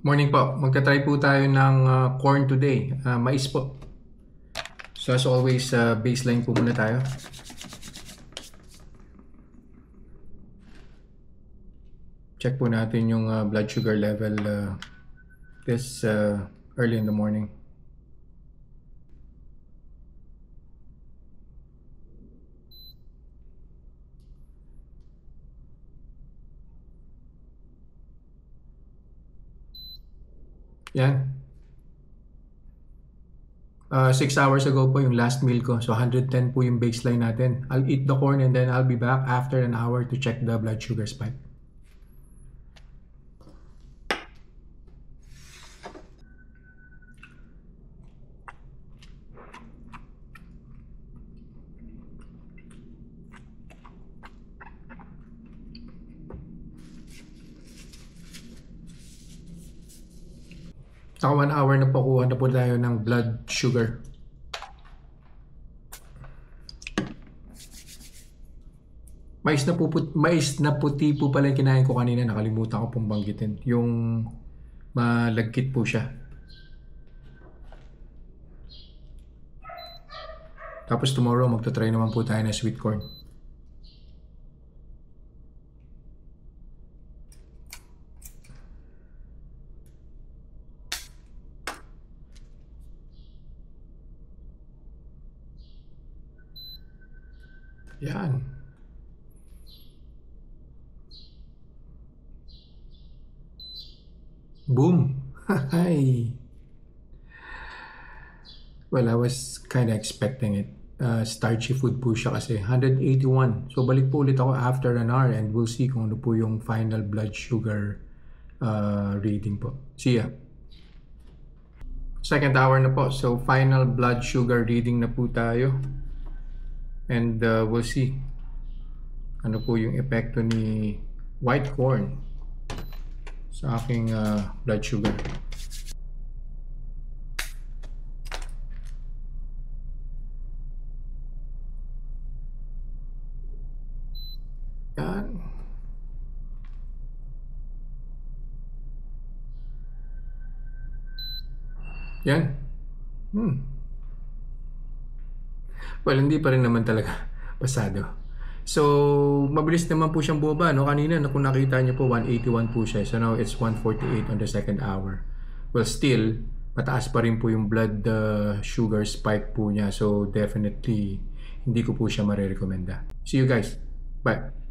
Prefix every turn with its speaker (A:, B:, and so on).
A: Morning po. Magta-try po tayo ng corn today. Mais po. So as always, baseline po muna tayo. Check po natin yung blood sugar level this early in the morning. Yan. 6 hours ago po yung last meal ko. So 110 po yung baseline natin. I'll eat the corn and then I'll be back after an hour to check the blood sugar spike. Naka 1 hour na po, kuha na po tayo ng blood sugar. Mais na puti po pala yung kinain ko kanina. Nakalimutan ko pong banggitin. Yung malagkit po siya. Tapos tomorrow magta-try naman po tayo na sweet corn. Yan. Boom. Hi. Well, I was kind of expecting it. Starchy food po siya kasi 181. So balik po ulit ako after an hour and we'll see kung ano po yung final blood sugar reading po. See ya. Second hour na po. So final blood sugar reading na po tayo. And we'll see ano po yung epekto ni white corn sa aking blood sugar. Yan. Yan. Well, hindi pa rin naman talaga pasado. So, mabilis naman po siyang bumaba, no? Kanina, kung nakita niyo po, 181 po siya. So now, it's 148 on the second hour. Well, still, mataas pa rin po yung blood sugar spike po niya. So, definitely, hindi ko po siya marirekomenda. See you guys. Bye.